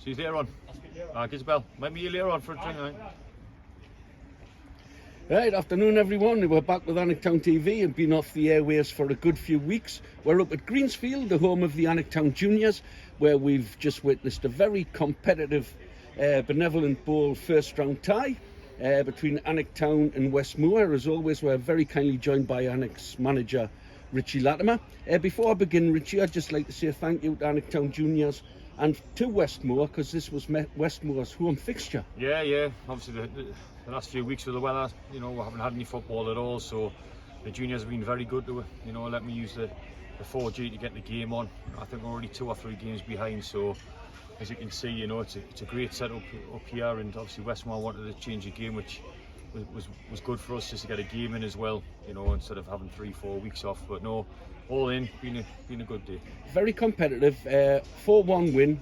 See you later on. Isabel. Might meet you later on for a drink, right? Right, afternoon everyone. We're back with Alnwick Town TV and been off the airways for a good few weeks. We're up at Greensfield, the home of the Alnwick Town Juniors, where we've just witnessed a very competitive benevolent bowl first round tie between Alnwick Town and West Moor. As always, we're very kindly joined by Alnwick's manager Richie Latimer. Before I begin, Richie, I'd just like to say thank you to Alnwick Town Juniors and to West Moor, because this was West Moor's home fixture. Yeah. Obviously, the last few weeks with the weather, we haven't had any football at all, so the juniors have been very good to, let me use the 4G to get the game on. I think we're already 2 or 3 games behind, so as you can see, it's a great setup up here, and obviously Westmore wanted to change the game, which was good for us just to get a game in as well, instead of having 3-4 weeks off. But no, all in, been a good day. Very competitive, 4-1 win,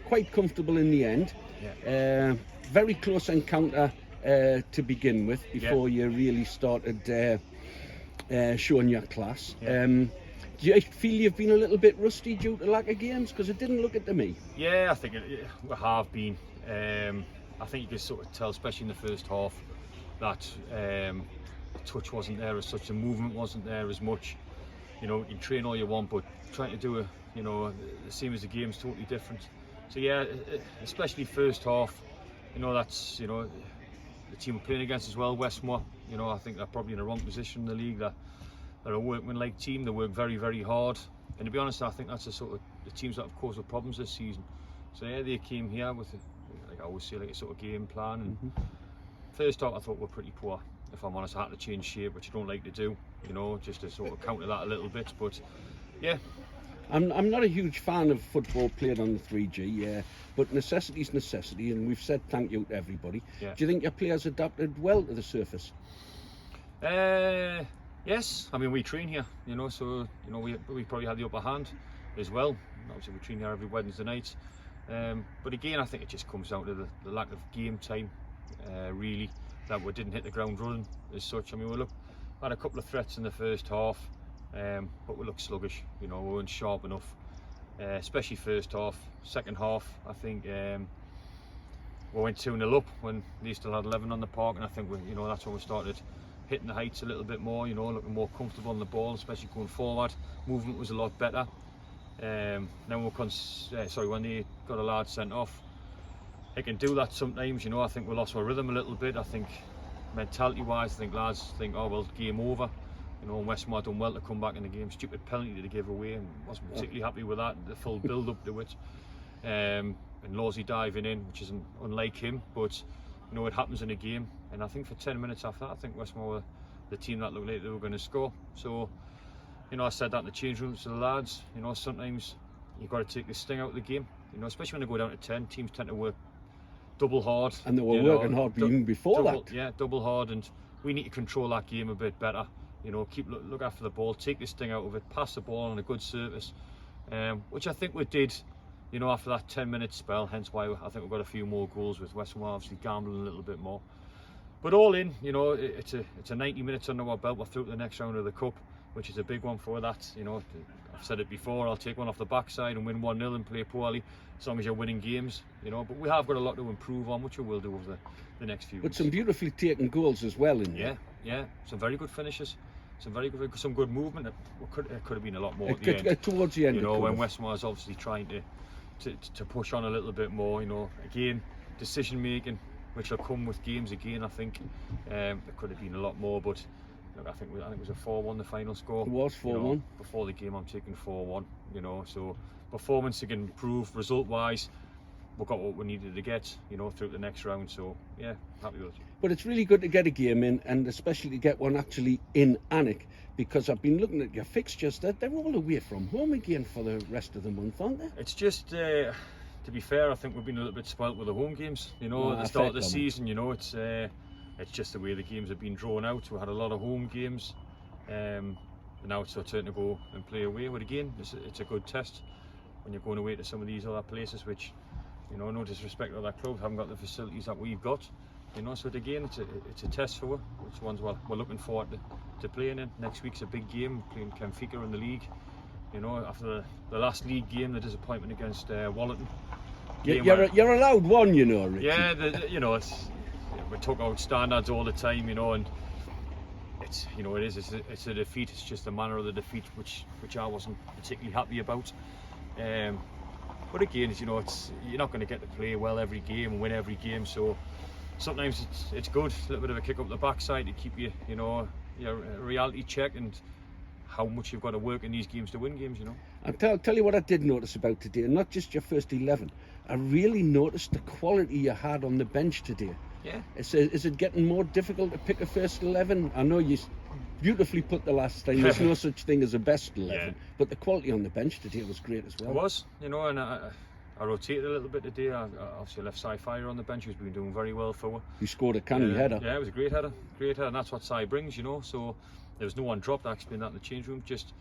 quite comfortable in the end. Yeah. Very close encounter to begin with before you really started showing your class. Yeah. Do you feel you've been a little bit rusty due to lack of games? Because it didn't look it to me. Yeah, I think we have been. I think you can sort of tell, especially in the first half, that the touch wasn't there as such, the movement wasn't there as much. You can train all you want, but trying to do the same as the game's totally different. So yeah, especially first half, that's the team we're playing against as well, Westmore. I think they're probably in the wrong position in the league. They're a workman-like team. They work very, very hard. And to be honest, I think that's the sort of the teams that have caused the problems this season. So yeah, they came here with, like I always say, like a sort of game plan. And first half, I thought we were pretty poor. If I'm honest, I had to change shape, which I don't like to do. Just to sort of counter that a little bit. But yeah. I'm not a huge fan of football played on the 3G, but necessity's necessity, and we've said thank you to everybody. Yeah. Do you think your players adapted well to the surface? Yes, I mean we train here, so we probably had the upper hand as well. Obviously we train here every Wednesday night, but again I think it just comes down to the lack of game time, really, that we didn't hit the ground running as such. I mean we had a couple of threats in the first half, but we looked sluggish. We weren't sharp enough, especially first half. Second half, I think we went 2-0 up when they still had 11 on the park, and I think that's when we started hitting the heights a little bit more, looking more comfortable on the ball, especially going forward. Movement was a lot better. Then when they got a lad sent off, they can do that sometimes. I think we lost our rhythm a little bit. I think mentality-wise, I think lads think, oh well, game over. And Westmore done well to come back in the game. Stupid penalty to give away, and wasn't particularly happy with that. The full build-up to it, and Lawsy diving in, which isn't unlike him, but it happens in a game. And I think for 10 minutes after that, I think Westmore were the team that looked like they were going to score. So, I said that in the change rooms to the lads. Sometimes you've got to take the sting out of the game. Especially when they go down to 10, teams tend to work double hard. And they were working hard even before that. Yeah, double hard, and we need to control that game a bit better. Look after the ball, take the sting out of it, pass the ball on a good service, which I think we did. After that 10-minute spell, hence why I think we've got a few more goals, with Westmore obviously gambling a little bit more. But all in, it's a 90 minutes under our belt. We're through to the next round of the cup, which is a big one for that. I've said it before, I'll take one off the backside and win 1-0 and play poorly, as long as you're winning games. But we have got a lot to improve on, which we will do over the next few weeks. But some beautifully taken goals as well in there. Yeah, some very good finishes. Some good movement. It could have been a lot more at the end. Towards the end, when Westmore's obviously trying to push on a little bit more. Again, decision making, which will come with games again. I think there could have been a lot more, but I think it was a 4-1 the final score. It was 4-1. Before the game, I'm taking 4-1. So performance again improved. Result-wise, we got what we needed to get. Through the next round. So yeah, happy with it. But it's really good to get a game in, and especially to get one actually in Alnwick, because I've been looking at your fixtures. They're all away from home again for the rest of the month, aren't they? It's just, to be fair, I think we've been a little bit spoilt with the home games. At the start of the season, it's just the way the games have been drawn out. We had a lot of home games, and now it's our turn to go and play away. But again, it's a good test when you're going away to some of these other places, which, no disrespect to other clubs, haven't got the facilities that we've got. So again, it's a test for us, which ones we're looking forward to playing in. Next week's a big game, playing Benfica in the league. After the last league game, the disappointment against Wallerton, game. You're allowed one, you know, Richie. Yeah, you know, we talk about standards all the time, you know, and it's, you know, it's a defeat. It's just the manner of the defeat which I wasn't particularly happy about. But again, you know, you're not going to get to play well every game and win every game, so sometimes it's good, a little bit of a kick up the backside to keep you, you know, your reality check and how much you've got to work in these games to win games, you know. I'll tell you what I did notice about today, not just your first 11. I really noticed the quality you had on the bench today. Yeah. Is it getting more difficult to pick a first 11? I know you beautifully put the last time, there's no such thing as a best 11, Yeah. But the quality on the bench today was great as well. It was, you know, and I rotated a little bit today. I obviously left Cy Fire on the bench, who's been doing very well for us. You scored a canny header. Yeah, it was a great header, and that's what Cy brings, you know. So there was no one dropped. I explained that in the change room. Just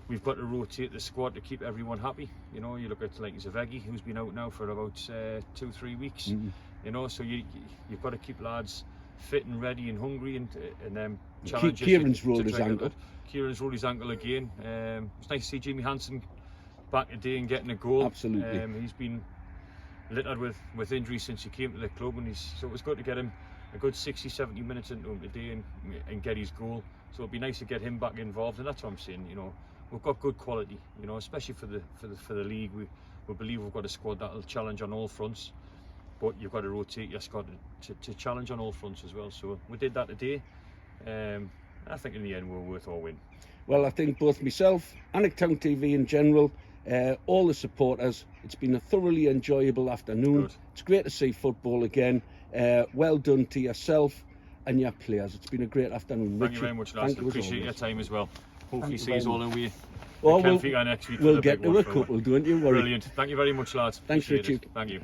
we've got to rotate the squad to keep everyone happy. You know, you look at like Zavegi, who's been out now for about 2-3 weeks. Mm-hmm. You know, so you've got to keep lads fit and ready and hungry, and then challenge. Kieran's rolled his ankle. Kieran's rolled his ankle again. It's nice to see Jimmy Hansen back today and getting a goal. Absolutely. He's been littered with injuries since he came to the club, and so it was good to get him a good 60-70 minutes into him today and get his goal. So it'd be nice to get him back involved, and that's what I'm saying. You know, we've got good quality. You know, especially for the league, we believe we've got a squad that'll challenge on all fronts. But you've got to rotate your squad to challenge on all fronts as well. So we did that today. I think in the end we're worth our win. Well, I think both myself, Alnwick Town TV in general, all the supporters, it's been a thoroughly enjoyable afternoon. Good. It's great to see football again. Well done to yourself and your players. It's been a great afternoon. Thank you very much, lads. Appreciate your time as well. Hopefully see you all away. We'll next week get to a couple, don't you worry. Brilliant. Thank you very much, lads. Thanks, Appreciate Richie. it. Thank you.